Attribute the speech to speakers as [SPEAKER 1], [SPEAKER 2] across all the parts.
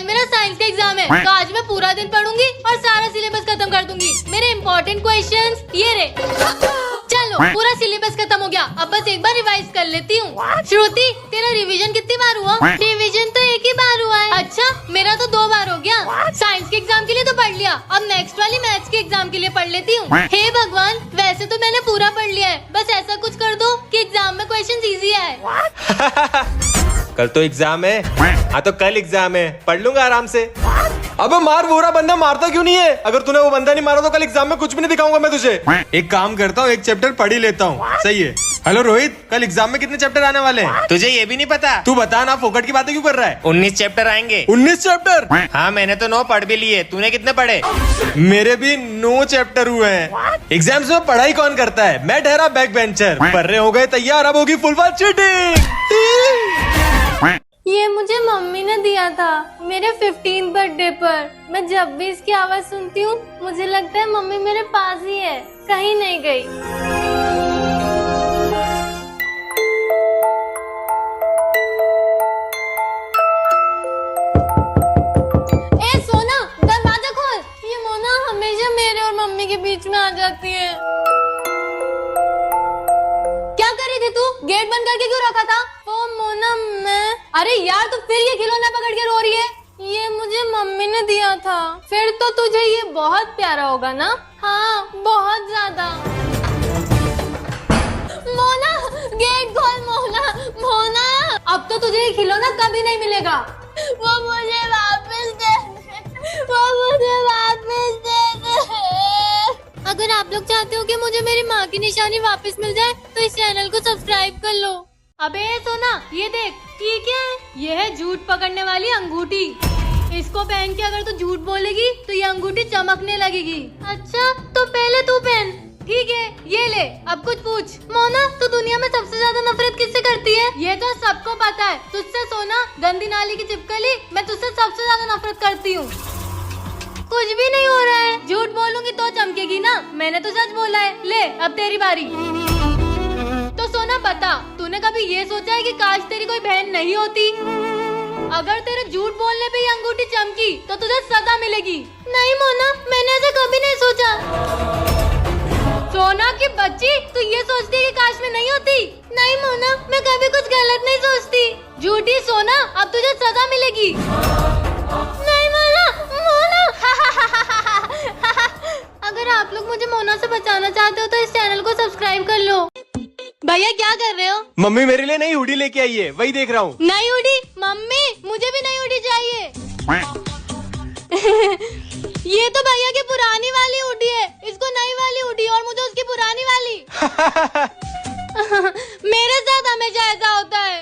[SPEAKER 1] कल मेरा साइंस का एग्जाम है, तो आज मैं पूरा दिन पढ़ूंगी और सारा सिलेबस खत्म कर दूंगी। मेरे इम्पोर्टेंट क्वेश्चंस ये रहे। चलो पूरा सिलेबस खत्म हो गया, अब बस एक बार रिवाइज कर लेती हूँ। श्रुति, तेरा रिवीजन कितनी बार हुआ? रिवीजन तो एक ही बार हुआ है। अच्छा, मेरा तो 2 बार हो गया। साइंस के एग्जाम के लिए तो पढ़ लिया, अब नेक्स्ट वाली मैथ्स के एग्जाम के लिए पढ़ लेती हूँ। हे भगवान, वैसे तो मैंने पूरा पढ़ लिया है, बस ऐसा कुछ कर दो कि एग्जाम में क्वेश्चन इजी आए।
[SPEAKER 2] कल तो एग्जाम है। हाँ तो कल एग्जाम है, पढ़ लूंगा आराम से। अबे मार, वो बंदा मारता क्यों नहीं है? अगर तूने वो बंदा नहीं मारा तो कल एग्जाम में कुछ भी नहीं दिखाऊंगा मैं तुझे। एक काम करता हूँ, एक चैप्टर पढ़ ही लेता हूँ। सही है। हेलो रोहित, कल एग्जाम में कितने चैप्टर आने वाले हैं?
[SPEAKER 3] तुझे ये भी नहीं पता?
[SPEAKER 2] तू बता ना, फोकट की बातें क्यों कर रहा है?
[SPEAKER 3] 19 चैप्टर आएंगे।
[SPEAKER 2] 19 चैप्टर?
[SPEAKER 3] हाँ, मैंने तो 9 पढ़ भी लिए। तूने कितने पढ़े?
[SPEAKER 2] मेरे भी 9 चैप्टर हुए हैं। एग्जाम्स में पढ़ाई कौन करता है? मैं ठहरा बैक बेंचर। पढ़ रहे हो गए तैयार, अब होगी फुल फास्ट चीटिंग।
[SPEAKER 1] ये मुझे मम्मी ने दिया था मेरे 15th बर्थडे पर। मैं जब भी इसकी आवाज सुनती हूँ मुझे लगता है मम्मी मेरे पास ही है, कहीं नहीं गई। ए सोना, दरवाजा खोल। ये मोना हमेशा मेरे और मम्मी के बीच में आ जाती है। क्या कर रही थी तू? गेट बंद करके क्यों रखा था? ओ मोना, मैं... अरे यार, तू फिर ये खिलौना पकड़ के रो रही है? ये मुझे मम्मी ने दिया था। फिर तो तुझे ये बहुत प्यारा होगा ना? हाँ, बहुत ज्यादा। मोना, गेट खोल। मोना, मोना, अब तो तुझे ये खिलौना कभी नहीं मिलेगा। वो मुझे वापस दे दे। वो मुझे वापस दे दे। अगर आप लोग चाहते हो कि मुझे मेरी माँ की निशानी वापस मिल जाए तो इस चैनल को सब्सक्राइब कर लो। अबे सोना, ये देख, ये क्या है? ये है झूठ पकड़ने वाली अंगूठी। इसको पहन के अगर तू झूठ बोलेगी तो ये अंगूठी चमकने लगेगी। अच्छा, तो पहले तू पहन। ठीक है, ये ले। अब कुछ पूछ। मोना, तू दुनिया में सबसे ज्यादा नफरत किससे करती है? ये तो सबको पता है। तुझसे सोना, गंदी नाली की चिपकली, मैं तुझसे सबसे ज्यादा नफरत करती हूँ। कुछ भी नहीं हो रहा है। झूठ बोलूंगी तो चमकेगी ना? मैंने तो सच बोला है। ले, अब तेरी बारी। तो सोना बता, तूने कभी ये सोचा है कि काश तेरी कोई बहन नहीं होती? अगर तेरे झूठ बोलने पे ये अंगूठी चमकी तो तुझे सजा मिलेगी। नहीं मोना, मैंने ऐसा कभी नहीं सोचा। सोना की बच्ची, तू ये सोचती है कि काश मैं नहीं होती? नहीं मोना, मैं कभी कुछ गलत नहीं सोचती। झूठी सोना, अब तुझे सजा मिलेगी। नहीं मोना, मोना। अगर आप लोग मुझे मोना से बचाना चाहते हो तो इस चैनल को सब्सक्राइब कर लो। भैया क्या कर रहे हो?
[SPEAKER 2] मम्मी मेरे लिए नई हुडी लेके आई है, वही देख रहा हूँ।
[SPEAKER 1] नई हुडी? मम्मी, मुझे भी नई हुडी चाहिए। ये तो भैया की पुरानी वाली हुडी है। इसको नई वाली हुडी और मुझे उसकी पुरानी वाली। मेरे साथ हमेशा ऐसा होता है।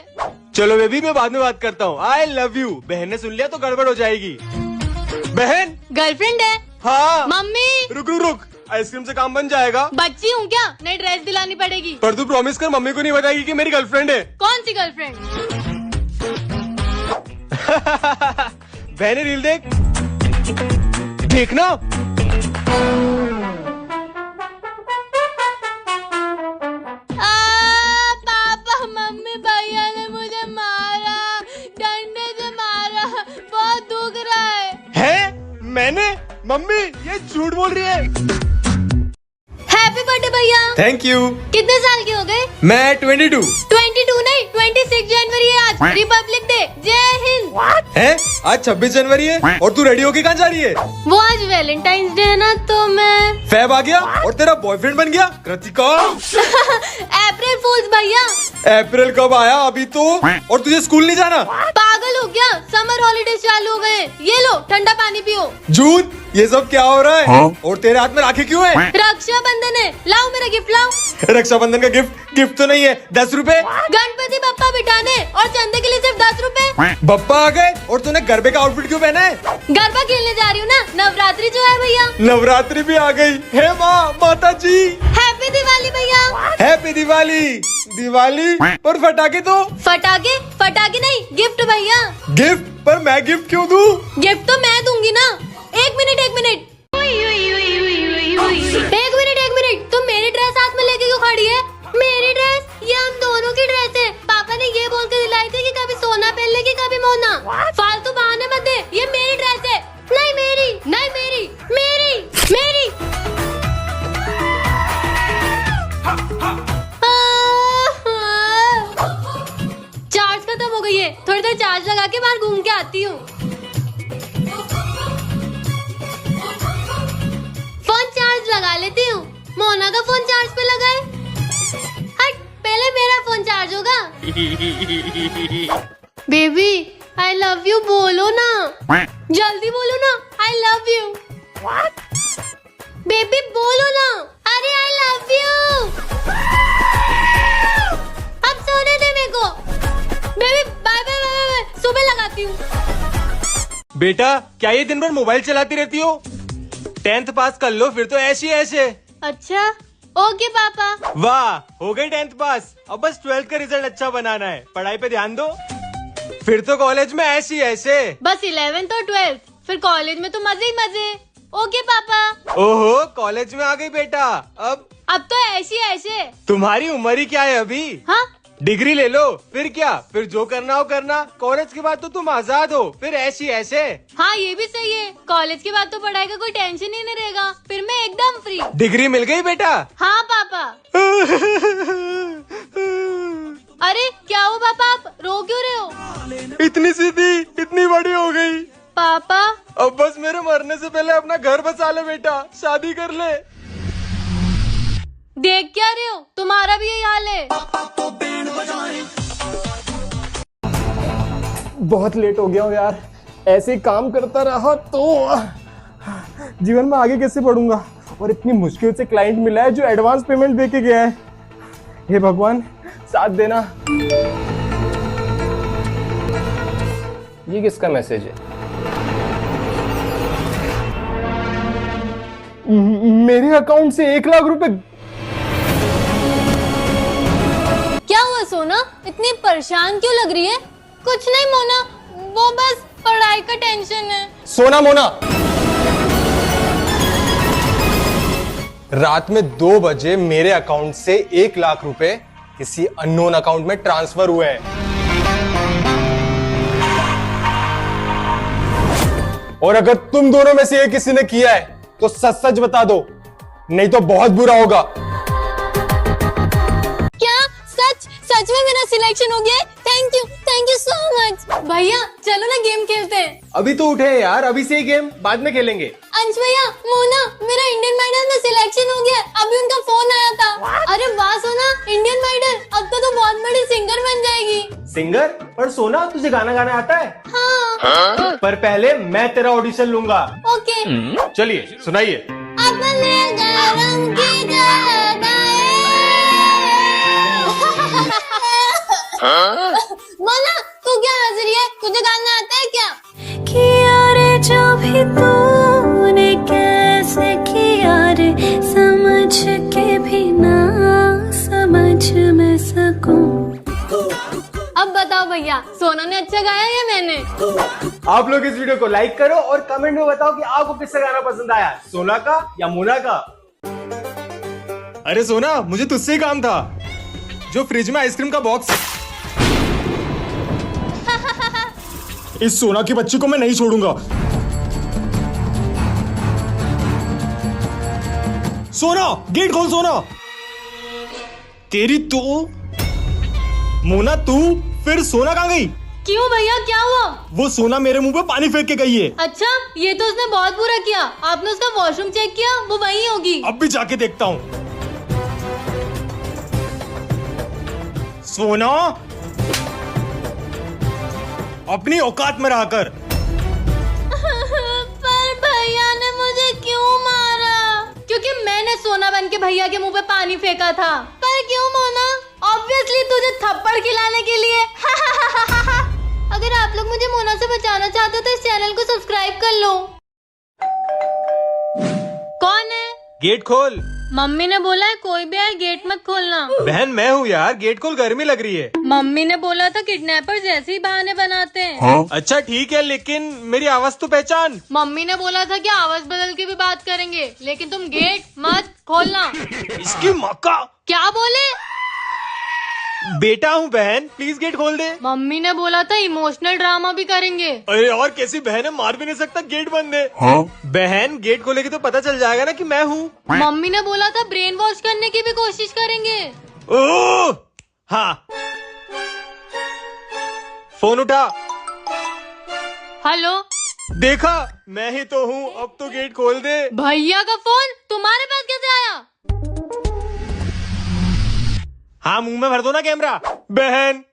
[SPEAKER 2] चलो बेबी, मैं बाद में बात करता हूँ। I love you. बहन ने सुन लिया तो गड़बड़ हो जाएगी। बहन
[SPEAKER 1] गर्लफ्रेंड है?
[SPEAKER 2] हाँ।
[SPEAKER 1] मम्मी
[SPEAKER 2] रुक रुक रुक, आइसक्रीम से काम बन जाएगा।
[SPEAKER 1] बच्ची हूँ क्या? नई ड्रेस दिलानी पड़ेगी।
[SPEAKER 2] पर तू प्रॉमिस कर, मम्मी को नहीं बताएगी कि मेरी गर्लफ्रेंड है।
[SPEAKER 1] कौन सी गर्लफ्रेंड?
[SPEAKER 2] बहने रील देख, देखना।
[SPEAKER 1] पापा, मम्मी, भैया ने मुझे मारा, डंडे से मारा, बहुत दुख रहा है।
[SPEAKER 2] मैंने? मम्मी ये झूठ बोल रही है।
[SPEAKER 1] हैप्पी बर्थडे भैया।
[SPEAKER 2] Thank you.
[SPEAKER 1] कितने साल के हो गए?
[SPEAKER 2] मैं 22।
[SPEAKER 1] 22 नहीं, 26 जनवरी है आज, रिपब्लिक डे। जय हिंद।
[SPEAKER 2] है? आज 26 जनवरी है और तू रेडी होके कहाँ जा रही है?
[SPEAKER 1] वो आज वैलेंटाइंस डे है ना, तो मैं...
[SPEAKER 2] फैब आ गया और तेरा बॉयफ्रेंड बन गया? कृतिका।
[SPEAKER 1] अप्रैल फूल्स भैया।
[SPEAKER 2] अप्रैल कब आया? अभी तो। और तुझे स्कूल नहीं जाना?
[SPEAKER 1] पागल हो क्या? समर हॉलीडेज चालू हो गए। ये लो, ठंडा पानी पियो।
[SPEAKER 2] जून, ये सब क्या हो रहा है? हाँ? और तेरे हाथ में राखी क्यों है?
[SPEAKER 1] रक्षाबंधन है, लाओ मेरा गिफ्ट लाओ।
[SPEAKER 2] रक्षाबंधन का गिफ्ट तो नहीं है। 10 रुपए।
[SPEAKER 1] गणपति बप्पा बिठाने और चंदे के लिए सिर्फ 10 रुपए।
[SPEAKER 2] बप्पा आ गए और तूने गरबे का आउटफिट क्यों पहना है?
[SPEAKER 1] गरबा खेलने जा रही हूँ ना, नवरात्रि जो है भैया।
[SPEAKER 2] नवरात्रि भी आ गई। हे माँ, माता जी।
[SPEAKER 1] हैप्पी दिवाली भैया।
[SPEAKER 2] हैप्पी दिवाली। दिवाली पर फटाके तो?
[SPEAKER 1] फटाके नहीं, गिफ्ट भैया।
[SPEAKER 2] गिफ्ट? पर मैं गिफ्ट क्यों दूँ?
[SPEAKER 1] गिफ्ट तो मैं दूंगी ना। एक मिनट तुम मेरी ड्रेस हाथ में लेके क्यों खड़ी है? मेरी ड्रेस? ये हम दोनों की ड्रेस है। पापा ने ये बोल के दिलाई थी कि कभी सोना पहन लेगी कभी मोना। फालतू बहाने मत दे, ये आती हूँ। फोन चार्ज लगा लेती हूँ। मोना तो फोन चार्ज पे लगाए। हट, पहले मेरा फोन चार्ज होगा। बेबी आई लव यू बोलो ना, जल्दी बोलो ना, आई लव यू। बेबी बोलो ना, अरे आई लव यू। अब सोने दे मेरे को। Baby bye bye bye bye, सुबह लगाती हूँ।
[SPEAKER 2] बेटा क्या ये दिन भर मोबाइल चलाती रहती हो? 10th पास कर लो फिर तो ऐसे ऐसे।
[SPEAKER 1] अच्छा ओके पापा।
[SPEAKER 2] वाह, हो गई 10th पास। अब बस 12th का रिजल्ट अच्छा बनाना है। पढ़ाई पे ध्यान दो, फिर तो कॉलेज में ऐसे ऐसे।
[SPEAKER 1] बस 11th और 12th, फिर कॉलेज में तो मजे ही मजे। ओके पापा।
[SPEAKER 2] ओहो, कॉलेज में आ गई बेटा। अब
[SPEAKER 1] तो ऐसे ऐसे।
[SPEAKER 2] तुम्हारी उम्र ही क्या है अभी?
[SPEAKER 1] हाँ
[SPEAKER 2] डिग्री ले लो, फिर क्या, फिर जो करना हो करना। कॉलेज के बाद तो तुम आजाद हो, फिर ऐसी ऐसे।
[SPEAKER 1] हाँ ये भी सही है। कॉलेज के बाद तो पढ़ाई का कोई टेंशन ही नहीं रहेगा, फिर मैं एकदम फ्री।
[SPEAKER 2] डिग्री मिल गई बेटा?
[SPEAKER 1] हाँ पापा। अरे क्या हुआ पापा, आप रो क्यों रहे हो?
[SPEAKER 2] इतनी सी थी, इतनी बड़ी हो गई।
[SPEAKER 1] पापा
[SPEAKER 2] अब बस मेरे मरने से पहले अपना घर बसा ले बेटा, शादी कर ले।
[SPEAKER 1] देख क्या रहे हो, तुम्हारा भी यही हाल है।
[SPEAKER 4] बहुत लेट हो गया हूँ यार। ऐसे ही काम करता रहा तो जीवन में आगे कैसे बढ़ूंगा। और इतनी मुश्किल से क्लाइंट मिला है जो एडवांस पेमेंट दे के गया है। हे भगवान साथ देना। ये किसका मैसेज है? मेरे अकाउंट से 1 लाख रुपए।
[SPEAKER 1] क्या हुआ सोना, इतनी परेशान क्यों लग रही है? कुछ नहीं मोना, वो बस पढ़ाई का टेंशन है।
[SPEAKER 4] सोना मोना, रात में 2 बजे मेरे अकाउंट से 1 लाख रुपए किसी अननोन अकाउंट में ट्रांसफर हुए हैं। और अगर तुम दोनों में से एक किसी ने किया है तो सच सच बता दो, नहीं तो बहुत बुरा होगा।
[SPEAKER 1] क्या सच में मेरा सिलेक्शन हो गया? Thank you so much. भैया चलो ना गेम खेलते हैं।
[SPEAKER 4] अभी तो उठे हैं यार, अभी से ही गेम, बाद में खेलेंगे।
[SPEAKER 1] अंश भैया, मोना, मेरा इंडियन आइडल में सिलेक्शन हो गया। अभी उनका फोन आया था। अरे वाह सोना, इंडियन आइडल, अब तो बहुत बड़ी सिंगर बन जाएगी।
[SPEAKER 4] सिंगर? पर सोना तुझे गाना गाना आता है?
[SPEAKER 1] हाँ।
[SPEAKER 4] पर पहले मैं तेरा ऑडिशन लूंगा।
[SPEAKER 1] ओके।
[SPEAKER 4] चलिए सुनाइए।
[SPEAKER 1] अपने गरम की मोना तू क्या हंस रही है? तुझे गाना आता है क्या?
[SPEAKER 5] किया रे जो भी तूने कैसे किया रे, समझ के भी ना समझ मैं सकूं।
[SPEAKER 1] अब बताओ भैया, सोना ने अच्छा गाया या मैंने?
[SPEAKER 4] आप लोग इस वीडियो को लाइक करो और कमेंट में बताओ कि आपको किसका गाना पसंद आया, सोना का या मोना का।
[SPEAKER 2] अरे सोना, मुझे तुझसे ही काम था। जो फ्रिज में आइसक्रीम का बॉक्स, इस सोना की बच्ची को मैं नहीं छोड़ूंगा। सोना गेट खोल। सोना तेरी तो मोना, तू फिर सोना कहाँ गई?
[SPEAKER 1] क्यों भैया, क्या हुआ?
[SPEAKER 2] वो सोना मेरे मुंह पे पानी फेंक के गई है।
[SPEAKER 1] अच्छा, ये तो उसने बहुत बुरा किया। आपने उसका वॉशरूम चेक किया? वो वहीं होगी।
[SPEAKER 2] अब भी जाके देखता हूँ। सोना, अपनी औकात में रहकर।
[SPEAKER 1] पर भैया ने मुझे क्यों मारा? क्योंकि मैंने सोना बन के भैया के मुंह पे पानी फेंका था। पर क्यों मोना? ऑब्वियसली तुझे थप्पड़ खिलाने के लिए। अगर आप लोग मुझे मोना से बचाना चाहते हो तो इस चैनल को सब्सक्राइब कर लो। कौन है?
[SPEAKER 2] गेट खोल।
[SPEAKER 1] मम्मी ने बोला है कोई भी आए गेट मत खोलना।
[SPEAKER 2] बहन मैं हूँ यार, गेट खोल, गर्मी लग रही है।
[SPEAKER 1] मम्मी ने बोला था किडनैपर्स ऐसे ही बहाने बनाते हैं।
[SPEAKER 2] अच्छा ठीक है, लेकिन मेरी आवाज तो पहचान।
[SPEAKER 1] मम्मी ने बोला था कि आवाज बदल के भी बात करेंगे, लेकिन तुम गेट मत खोलना।
[SPEAKER 2] इसकी माँ का।
[SPEAKER 1] क्या बोले?
[SPEAKER 2] बेटा हूँ बहन, प्लीज गेट खोल दे।
[SPEAKER 1] मम्मी ने बोला था इमोशनल ड्रामा भी करेंगे।
[SPEAKER 2] अरे और कैसी बहन है, मार भी नहीं सकता, गेट बंद है। बहन गेट खोलेगी तो पता चल जाएगा ना कि मैं हूँ।
[SPEAKER 1] मम्मी ने बोला था ब्रेन वॉश करने की भी कोशिश करेंगे।
[SPEAKER 2] ओह हाँ, फोन उठा।
[SPEAKER 1] हेलो
[SPEAKER 2] देखा, मैं ही तो हूँ, अब तो गेट खोल दे।
[SPEAKER 1] भैया का फोन तुम्हारे पास कैसे आया?
[SPEAKER 2] हाँ, मुंह में भर दो ना कैमरा। बहन